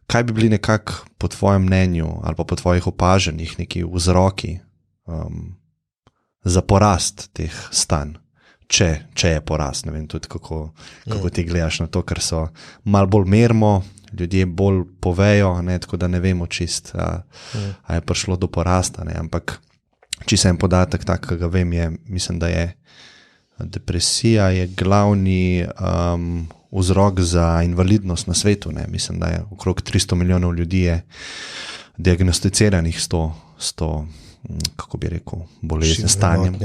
kaj bi bili nekako po tvojem mnenju ali pa po tvojih opažanjih neki vzroki za porast teh stanj? Če je porast, ne vem tudi, kako ti gledaš na to, ker so malo bolj merimo, ljudje bolj povejo, ne, tako da ne vemo čist, a je prišlo do porasta, ne, ampak čisto en podatek, tak, ki ga vem, mislim, da je depresija je glavni vzrok za invalidnost na svetu, ne, mislim, da je okrog 300 milijonov ljudi je diagnosticiranih s to, kako bi rekel, bolezen, stanjem,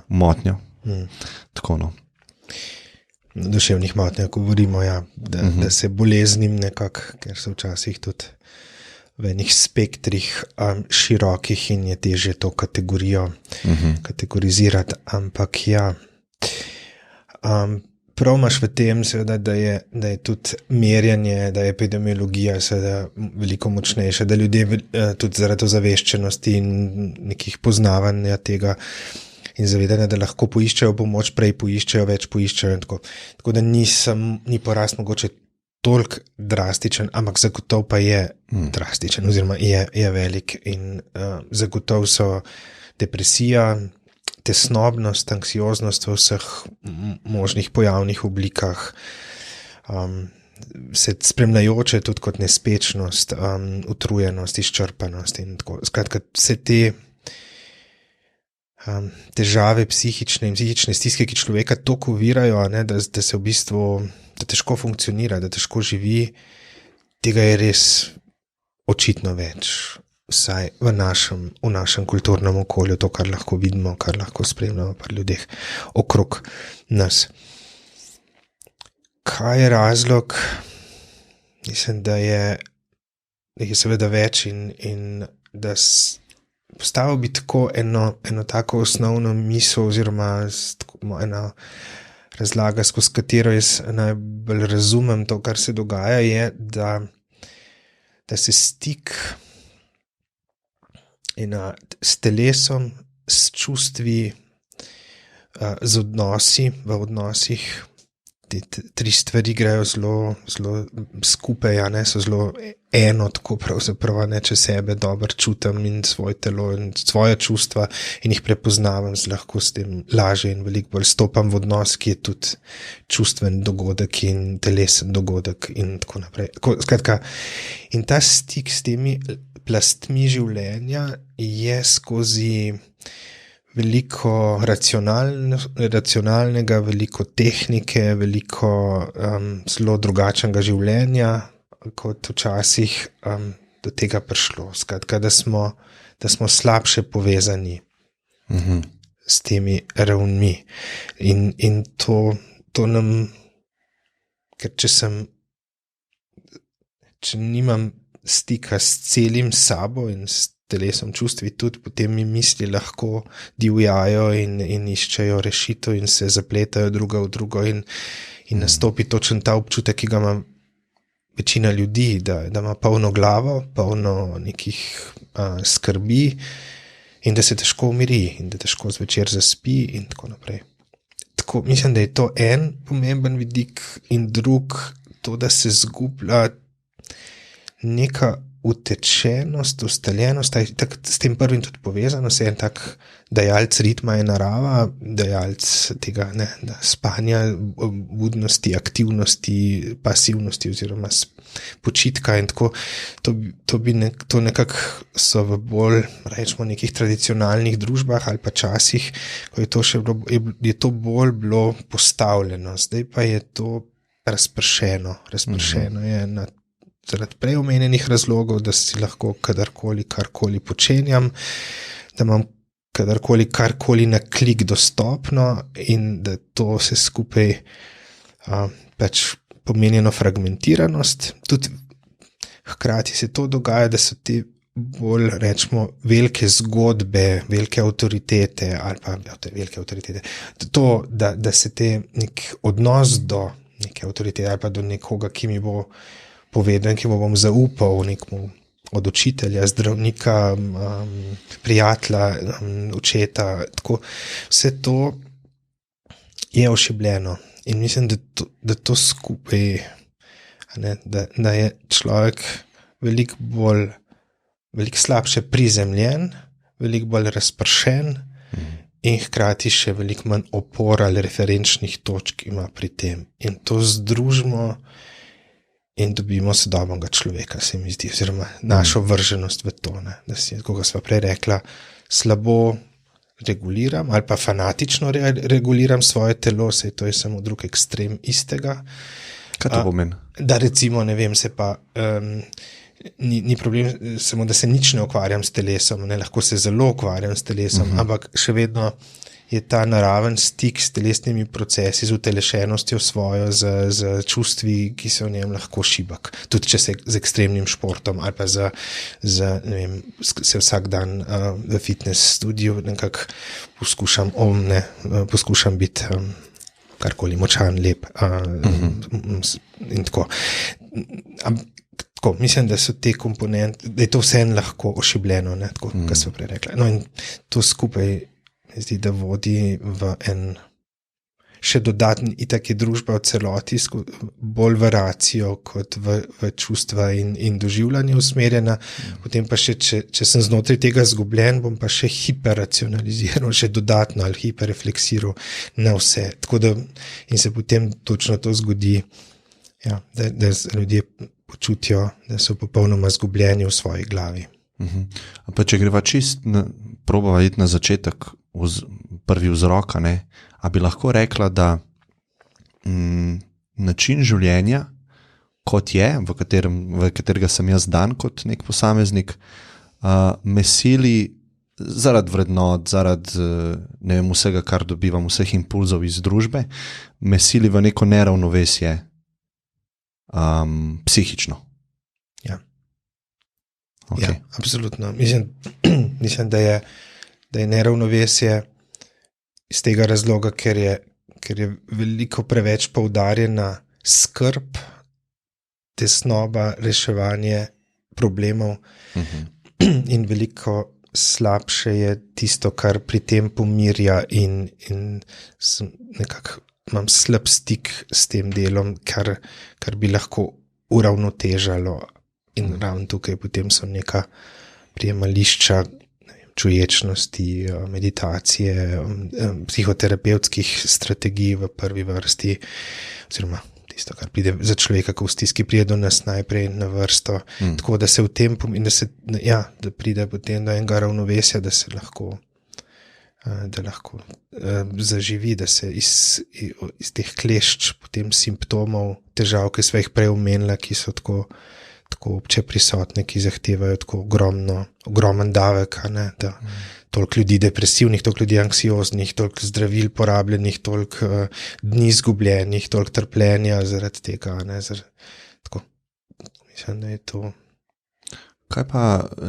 motnjo. Tako, no. Duševnih motnjah govorimo, da se boleznim nekako, ker so včasih tudi v enih spektrih širokih in je težje to kategorijo kategorizirati, ampak prav imaš v tem, seveda, da je tudi merjanje, da je epidemiologija seveda veliko močnejša, da ljudje tudi zaradi ozaveščenosti in nekih poznavanja tega in zavedanja, da lahko poiščejo pomoč, prej poiščejo, več poiščejo in tako. Tako da ni porast mogoče toliko drastičen, ampak zagotov pa je drastičen oziroma je velik in zagotov so depresija, tesnobnost, anksioznost v vseh možnih pojavnih oblikah, se spremljajoče tudi kot nespečnost, utrujenost, izčrpanost in tako. Skratka, vse te težave psihične in psihične stiske, ki človeka toliko ovirajo, ne, da se v bistvu da težko funkcionira, da težko živi, tega je res očitno več, vsaj v našem kulturnem okolju, to, kar lahko vidimo, kar lahko spremljamo pri ljudeh okrog nas. Kaj je razlog? Mislim, da je seveda več in da postavil bi tako eno tako osnovno misel oziroma ena razlaga, skozi katero jaz najbolj razumem to, kar se dogaja, je, da se stik s telesom, s čustvi, z odnosi, v odnosih, te tri stvari grejo zelo skupaj, ne, so zelo eno, tako pravzaprav, ne, če sebe dobro čutim in svoje telo in svoje čustva in jih prepoznavam, lahko s tem lažje in veliko bolj stopam v odnos, ki je tudi čustven dogodek in telesen dogodek in tako naprej. Skratka, in ta stik s temi plastmi življenja je skozi veliko racionalnega, veliko tehnike, veliko zelo drugačnega življenja, kot včasih do tega prišlo. Skratka, da smo slabše povezani s temi ravnmi. In to nam, ker če nimam stika s celim sabo in s telesom, čustvi tudi, potem mi misli lahko divjajo in iščejo rešitev in se zapletajo druga v drugo in nastopi točen ta občutek, ki ga ima večina ljudi, da ima polno glavo, polno nekih skrbi in da se težko umiri in da težko zvečer zaspi in tako naprej. Tako, mislim, da je to en pomemben vidik in drug to, da se zgublja neka utečenost, ustaljenost, s tem prvim tudi povezano, se en tak dajalc ritma je narava, dajalc tega spanja, budnosti, aktivnosti, pasivnosti oziroma počitka in tako. To nekako so v bolj, rečemo, nekih tradicionalnih družbah ali pa časih, ko je to bolj bilo postavljeno. Zdaj pa je to razpršeno je zaradi prej omenjenih razlogov, da si lahko kadarkoli karkoli počenjam, da imam kadarkoli karkoli na klik dostopno in da to vse skupaj pač pomenjeno fragmentiranost. Tudi hkrati se to dogaja, da so te bolj, rečemo, velike zgodbe, velike avtoritete ali pa velike avtoritete. To, da se te nek odnos do neke avtoritete ali pa do nekoga, ki mi bo povedan, ki mu bom zaupal, nekmu od učitelja, zdravnika, prijatelja, očeta, tako. Vse to je ošibljeno in mislim, da to skupaj, da je človek veliko slabše prizemljen, veliko bolj razpršen in hkrati še veliko manj opor ali referenčnih točk ima pri tem. In to združimo in dobimo sodobnega človeka, se mi zdi, oziroma našo vrženost v to, ne? Da si, kot sva prej rekla, slabo reguliram ali pa fanatično reguliram svoje telo, saj to je samo drug ekstrem istega. Kaj to pomeni? Da recimo, ne vem, se pa ni problem samo, da se nič ne ukvarjam s telesom, ne, lahko se zelo ukvarjam s telesom, ampak še vedno je ta naraven stik s telesnimi procesi, z utelešenostjo svojo, z čustvi, ki so v njem lahko šibak. Tudi če se z ekstremnim športom ali pa ne vem, se vsak dan v fitness studiu nekako poskušam biti karkoli močan, lep in tako. Tako, mislim, da so te komponente, da je to vseeno lahko ošibljeno, ne, tako, kot smo prej rekli. No in to skupaj zdi, da vodi v en še dodatni, itak je družba v celoti bolj v racijo kot v čustva in doživljanje usmerjena, potem pa še, če sem znotraj tega zgubljen, bom pa še hiperracionaliziral, še dodatno ali hiperrefleksiral na vse. Tako da, in se potem točno to zgodi, ja, da ljudje počutijo, da so popolnoma zgubljeni v svoji glavi. Pa če greva probava iti na začetek, prvi vzrok, a bi lahko rekla, da način življenja, kot je, v katerega sem jaz dan kot nek posameznik, me sili zaradi vrednot, zaradi ne vem, vsega, kar dobivam, vseh impulzov iz družbe, me sili v neko neravnovesje psihično. Ja. Okay. Ja, absolutno. Mislim, da je neravnovesje iz tega razloga, ker je veliko preveč poudarjena skrb, tesnoba, reševanje problemov in veliko slabše je tisto, kar pri tem pomirja in nekako imam slab stik s tem delom, kar bi lahko uravnotežalo in ravno tukaj potem so neka prijemališča čuječnosti, meditacije, psihoterapevtskih strategij v prvi vrsti, oziroma tisto, kar pride za človeka, ko v stiski pride do nas najprej na vrsto, tako da se v tem in da pride potem do enega ravnovesja, da se lahko zaživi, da se iz teh klešč potem simptomov, težav, ki sva jih prej omenila, ki so tako obče prisotne, ki zahtevajo tako ogromen davek, da toliko ljudi depresivnih, toliko ljudi anksioznih, toliko zdravil porabljenih, toliko dni izgubljenih, toliko trpljenja zaradi tega. Tako, mislim, da je to. Kaj pa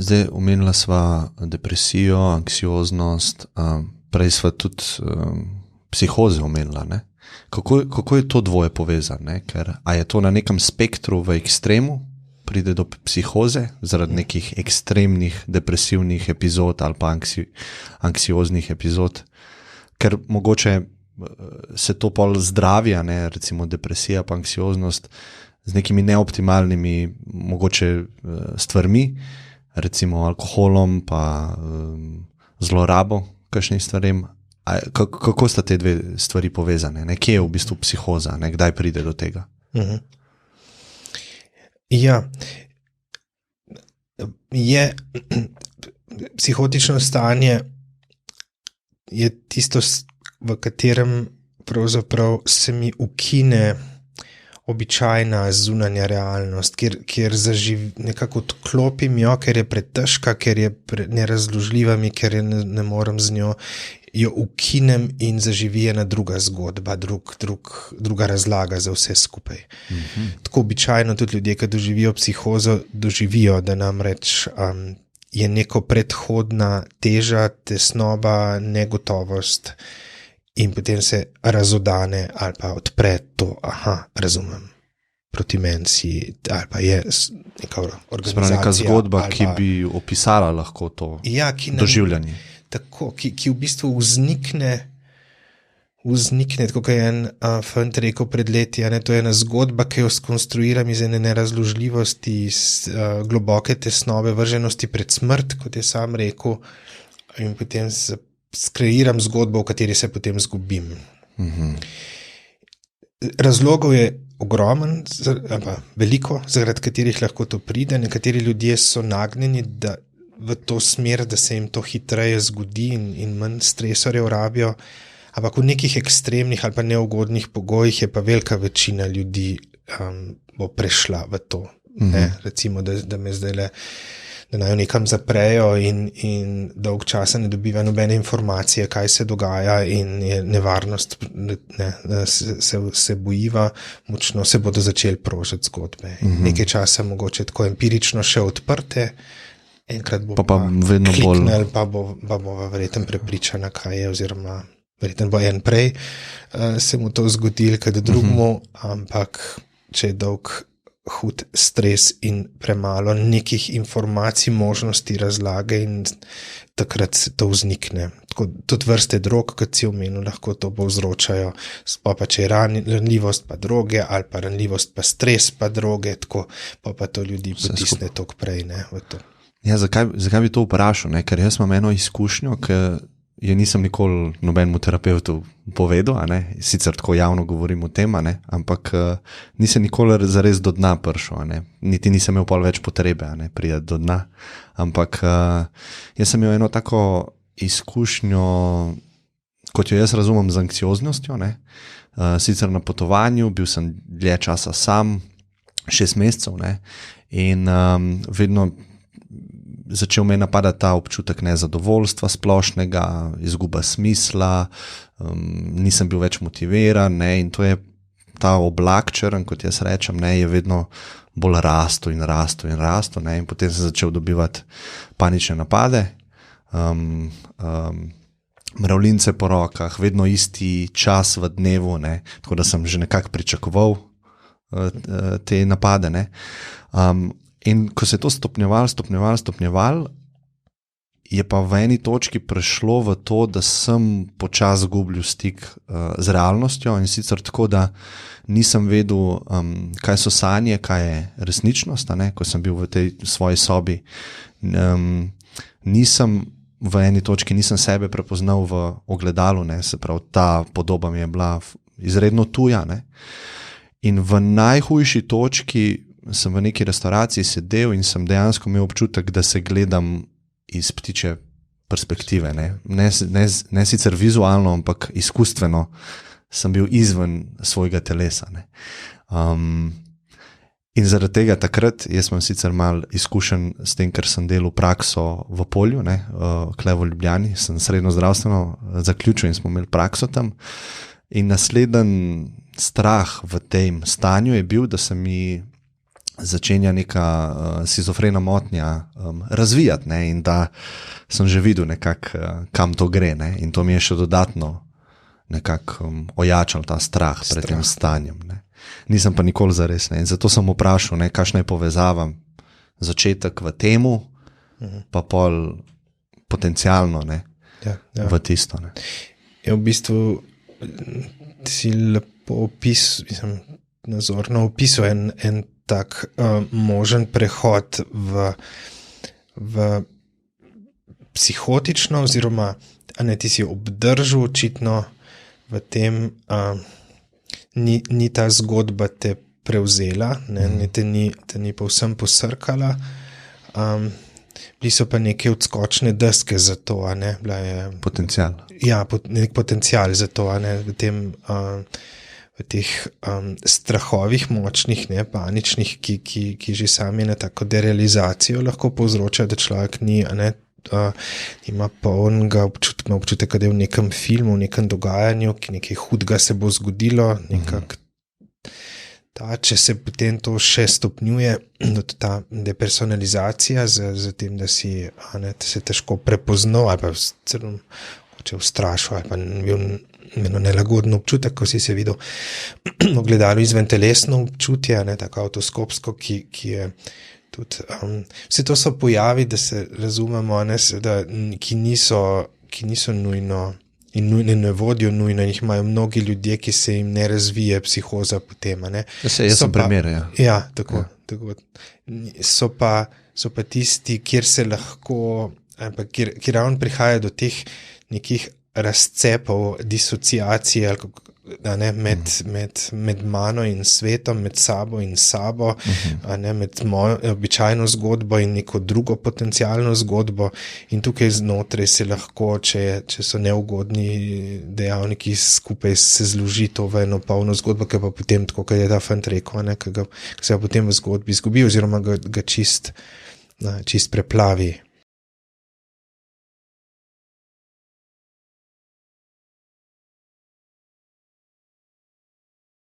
zdaj omenila sva depresijo, anksioznost, prej sva tudi psihoze omenila, ne? Kako je to dvoje povezano? A je to na nekem spektru v ekstremu, pride do psihoze zaradi nekih ekstremnih depresivnih epizod ali pa anksioznih epizod, ker mogoče se to pol zdravja, recimo depresija pa anksioznost z nekimi neoptimalnimi mogoče stvarmi, recimo alkoholom pa zlorabo kakšnih stvarem. Kako sta te dve stvari povezane? Kje je v bistvu psihoza? Kdaj pride do tega? Ja, psihotično stanje je tisto, v katerem pravzaprav se mi ukine običajna zunanja realnost, kjer nekako odklopim jo, ker je pretežka, ker je nerazložljiva mi, ker ne morem z njo, jo ukinem in zaživi ena druga zgodba, druga razlaga za vse skupaj. Tako običajno tudi ljudje, ki doživijo psihozo, doživijo, da namreč je neko predhodna teža, tesnoba, negotovost in potem se razodane ali pa odpre to, razumem, proti meni si, ali pa je neka organizacija. Neka zgodba, ki bi opisala lahko to doživljanje. Tako, ki v bistvu vznikne vznikne, tako kot je en fant rekel pred leti, to je ena zgodba, ki jo skonstruiram iz ene nerazložljivosti, iz globoke tesnobe, vrženosti pred smrt, kot je sam rekel, in potem skreiram zgodbo, v kateri se potem zgubim. Razlogov je ogromen, veliko, zaradi katerih lahko to pride. Nekateri ljudje so nagnjeni v to smer, da se jim to hitreje zgodi in manj stresorjev rabijo, ampak v nekih ekstremnih ali pa neugodnih pogojih je pa velika večina ljudi bo prešla v to. Recimo, da me zdaj da naj nekam zaprejo in dolg časa ne dobiva nobene informacije, kaj se dogaja in je nevarnost, se bojiva, močno se bodo začeli prožiti zgodbe. Nekaj časa mogoče tako empirično še odprte, enkrat bo pa vedno kliknil, pa bo verjetno prepričana, kaj je, oziroma verjetno bo en prej se mu to zgodil, kad drugmu, ampak če je dolg hud stres in premalo nekih informacij, možnosti, razlage in takrat se to vznikne. Tako, tudi vrste drog, kot si omenil, lahko to povzročajo, pa če je ranljivost pa droge, ali pa ranljivost pa stres pa droge, tako pa to ljudi potisne toliko prej, v to. Ja, zakaj bi to vprašal, ker jaz imam eno izkušnjo, ki jo nisem nikoli nobenemu terapevtu povedal, sicer tako javno govorim o tem, ampak nisem nikoli zares do dna prišel, niti nisem imel pol več potrebe, priti do dna, ampak jaz sem imel eno tako izkušnjo, kot jo jaz razumem z anksioznostjo, sicer na potovanju, bil sem dlje časa sam, 6 mesecev, in vedno začel me napadati ta občutek nezadovoljstva splošnega, izguba smisla, nisem bil več motiviran, in to je ta oblak črn, kot jaz rečem, je vedno bolj rasto in potem sem začel dobivati panične napade, mravljince po rokah, vedno isti čas v dnevu, tako da sem že nekako pričakoval te napade, in ko se je to stopnjevalo, je pa v eni točki prešlo v to, da sem počasi izgubil stik z realnostjo, in sicer tako, da nisem vedel, kaj so sanje, kaj je resničnost, ko sem bil v tej svoji sobi. V eni točki nisem sebe prepoznal v ogledalu, se pravi, ta podoba mi je bila izredno tuja. In v najhujši točki sem v neki restauraciji sedel in sem dejansko imel občutek, da se gledam iz ptiče perspektive. Ne sicer vizualno, ampak izkustveno sem bil izven svojega telesa. In zaradi tega takrat, jaz sem sicer malo izkušen s tem, ker sem delal prakso v polju, kle v Ljubljani, sem srednjo zdravstveno zaključil in smo imeli prakso tam. In naslednji strah v tem stanju je bil, da se mi začenja neka shizofrena motnja razvijati, in da sem že videl nekako, kam to gre, in to mi je še dodatno nekako ojačal ta strah pred tem stanjem. Nisem pa nikoli zares, in zato sem vprašal, kakšna je povezava začetek v temu, pa pol potencialno v tisto. Je v bistvu si lepo nazorno opisal en tak možen prehod v psihotično, oziroma ti si obdržal očitno v tem, ni ta zgodba te prevzela, te ni povsem posrkala, bili so pa neke odskočne deske za to, bila je potencial. Ja, nek potencial za to, v teh strahovih močnih, paničnih, ki že sami na tako derealizacijo lahko povzroča, da človek ima polnega občutek, da je v nekem filmu, v nekem dogajanju, ki nekaj hudega se bo zgodilo, če se potem to še stopnjuje, ta depersonalizacija z tem, da se težko prepoznal ali pa celo ustrašil ali pa bil eno nelagoden občutek, ko si se videl ogledalo izven telesno občutje, tako avtoskopsko, ki je tudi, vse to so pojavi, da se razumemo, ki niso nujno ne vodijo nujno, in jih imajo mnogi ljudje, ki se jim ne razvije psihoza potem. Ne. Jaz sem primer, ja. Ja, tako. So pa tisti, kjer se lahko, kjer ravno prihaja do teh nekih razcepov, disociacije, med mano in svetom, med sabo in sabo, med mojo običajno zgodbo in neko drugo potencialno zgodbo, in tukaj znotraj se lahko, če so neugodni dejavniki, skupaj se zloži to v eno polno zgodbo, ki pa potem, tako kot je ta fant rekel, ki se potem v zgodbi izgubi oziroma ga čist preplavi.